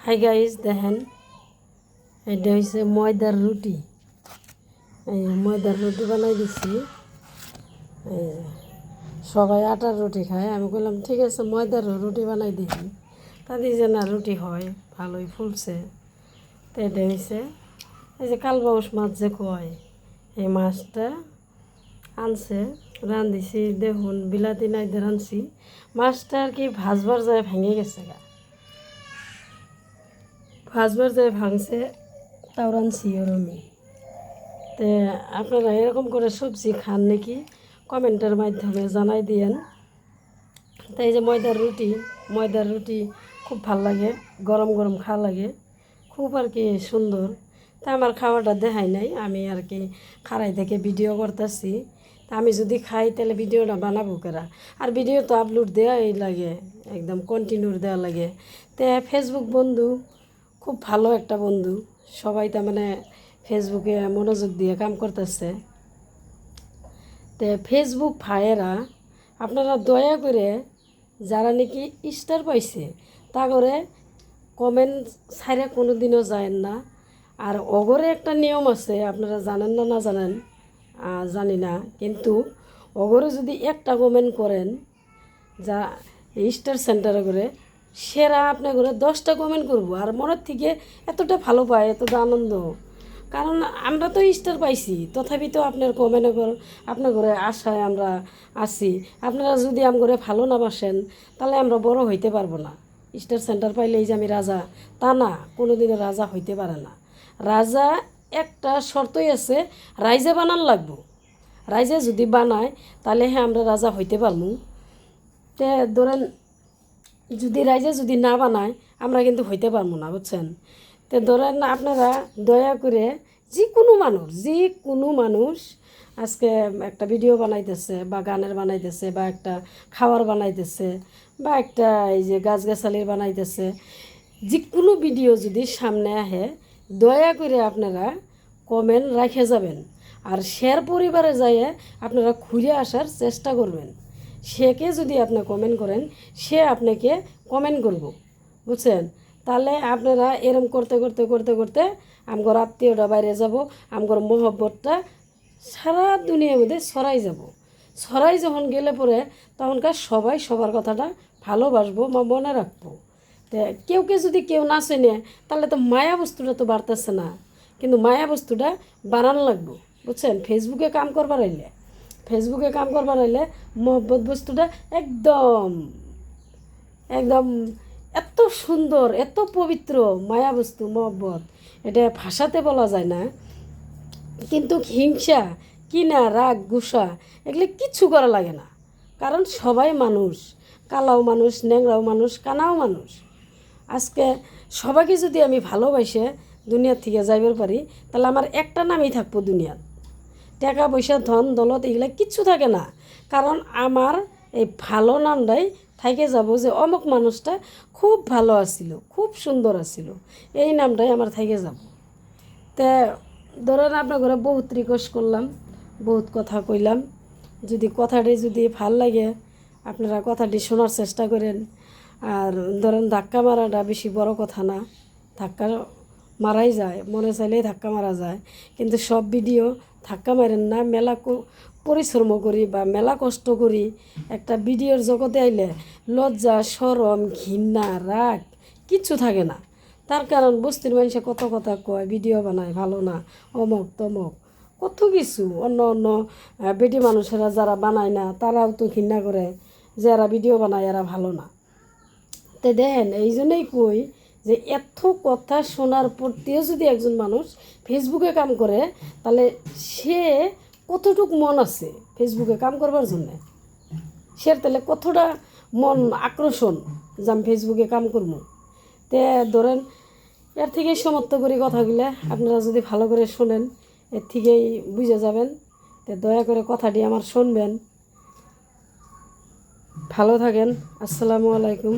Hi guys, দেখেন এটা হচ্ছে ময়দার রুটি। এই ময়দার রুটি বানাই দিচ্ছি। এই সবাই আটার রুটি খায়, আমি বললাম ঠিক আছে ময়দার রুটি বানাই দিই। তাদের যে না রুটি হয়, ভালোই ফুলছে। তো এটা হয়েছে এই যে কালবাউস মাছ যে কয়, এই মাছটা আনছে, রাঁধিছি। দেখুন বিলাতি নাই দিয়ে রাঁধছি। মাছটা আর কি ভাজবার যায় ভেঙে গেছে গা, ভাজবার যায় ভাঙছে, তাও রাঁধছি ওরমই। তো আপনারা এরকম করে সবজি খান নাকি কমেন্টের মাধ্যমে জানাই দিয়েন। তো এই যে ময়দার রুটি খুব ভাল লাগে, গরম গরম খাওয়া লাগে, খুব আর কি সুন্দর। তা আমার খাওয়াটা দেখাই নাই, আমি আর কি খাড়াই থেকে ভিডিও করতেছি। তা আমি যদি খাই তাহলে ভিডিওটা বানাবো কেরা, আর ভিডিও তো আপলোড দেওয়াই লাগে, একদম কন্টিনিউ দেওয়া লাগে। তো ফেসবুক বন্ধু খুব ভালো একটা বন্ধু, সবাই তার মানে ফেসবুকে মনোযোগ দিয়ে কাম করতেছে। তো ফেসবুক ভাইয়েরা আপনারা দয়া করে যারা নাকি স্টার পাইছে তা করে কমেন্ট ছাইরে কোনো দিনও যায় না। আর অগরে একটা নিয়ম আছে, আপনারা জানেন না না জানেন জানি না, কিন্তু অগরে যদি একটা কমেন্ট করেন যা স্টার সেন্টারে করে, সেরা আপনার করে 10টা কমেন্ট করবো, আর মনের থেকে এতটা ভালো পায়, এতটা আনন্দ। কারণ আমরা তো স্টার পাইছি, তথাপি তো আপনার কমেন্ট আপনার ঘরে আশায় আমরা আছি। আপনারা যদি আম করে ভালো না বাসেন তাহলে আমরা বড় হইতে পারবো না। স্টার সেন্টার পাইলে এই যে আমি রাজা, তা না, কোনো দিনও রাজা হইতে পারে না। রাজা একটা শর্তই আছে, রাইজে বানান লাগবো। রাইজে যদি বানায় তাহলে হ্যাঁ আমরা রাজা হইতে পারবো। তে ধরেন যদি রাইজে যদি না বানায় আমরা কিন্তু হইতে পারবো না, বুঝছেন। তো ধরেন আপনারা দয়া করে যে কোনো মানুষ আজকে একটা ভিডিও বানাইতেছে বা গানের বানাইতেছে বা একটা খাবার বানাইতেছে বা একটা এই যে গাছগাছালির বানাইতেছে, যে কোনো ভিডিও যদি সামনে আহে দয়া করে আপনারা কমেন্ট রাখে যাবেন। আর শেয়ার পরিবারে যাইয়ে আপনারা ঘুরে আসার চেষ্টা করবেন। সেকে যদি আপনি কমেন্ট করেন, সে আপনাকে কমেন্ট করব, বুঝছেন। তাহলে আপনারা এরম করতে করতে করতে করতে আমগর আত্মীয়টা বাইরে যাব, আমগর মহব্বতটা সারা দুনিয়ার মধ্যে ছড়াই যাব। ছড়াই যখন গেলে পরে তখনকার সবাই সবার কথাটা ভালোবাসবো বা মনে রাখবো। তো কেউ যদি কেউ না চেনে তাহলে তো মায়া বস্তুটা তো বাড়তেছে না, কিন্তু মায়া বস্তুটা বাড়ানো লাগবো, বুঝছেন। ফেসবুকে কাম করবার হইলে মহব্বত বস্তুটা একদম একদম এত সুন্দর, এত পবিত্র মায়া বস্তু মহব্বত, এটা ভাষাতে বলা যায় না। কিন্তু হিংসা, কিনা, রাগ, গুসা এগুলো কিচ্ছু করা লাগে না। কারণ সবাই মানুষ, কালাও মানুষ, ন্যাংরাও মানুষ, কানাও মানুষ। আজকে সবাইকে যদি আমি ভালোবাসে দুনিয়ার থেকে যাইবার পারি তাহলে আমার একটা নামই থাকবো দুনিয়ার। টাকা পয়সা ধন দৌলত এগুলো কিচ্ছু থাকে না, কারণ আমার এই ভালো নামটাই থাইকে যাব যে অমুক মানুষটা খুব ভালো আছিল, খুব সুন্দর আছিল, এই নামটাই আমার থাইকে যাব। তে ধরেন আপনার ঘরে বহুত রিকোয়েস্ট করলাম, বহুত কথা কইলাম, যদি কথাটি যদি ভাল লাগে আপনারা কথাটি শোনার চেষ্টা করেন। আর ধরেন ধাক্কা মারাটা বেশি বড় কথা না, ধাক্কা মারাই যায়, মনে চাইলেই ধাক্কা মারা যায়, কিন্তু সব ভিডিও ধাক্কা মারেন না। মেলা পরিশ্রম করি বা মেলা কষ্ট করি একটা ভিডিওর জগতে আইলে লজ্জা, শরম, ঘৃণা, রাগ কিচ্ছু থাকে না। তার কারণ বস্তির মানুষে কত কথা কয়, ভিডিও বানায় ভালো না, অমক তমক কত কিছু। অন্য অন্য বেটি মানুষেরা যারা বানায় না তারাও তো ঘৃণা করে যে এরা ভিডিও বানায়, এরা ভালো না। তে দেন এই জন্যই কই যে এত কথা শোনার পরতেও যদি একজন মানুষ ফেসবুকে কাম করে তাহলে সে কতটুক মন আছে ফেসবুকে কাম করবার জন্যে, সে তাহলে কতটা মন আকর্ষণ যে আমি ফেসবুকে কাম করবো। তে ধরেন এর থেকেই সমাপ্ত করি কথাগুলো, আপনারা যদি ভালো করে শোনেন এর থেকেই বুঝে যাবেন। তো দয়া করে কথাটি আমার শুনবেন। ভালো থাকেন, আসসালামু আলাইকুম।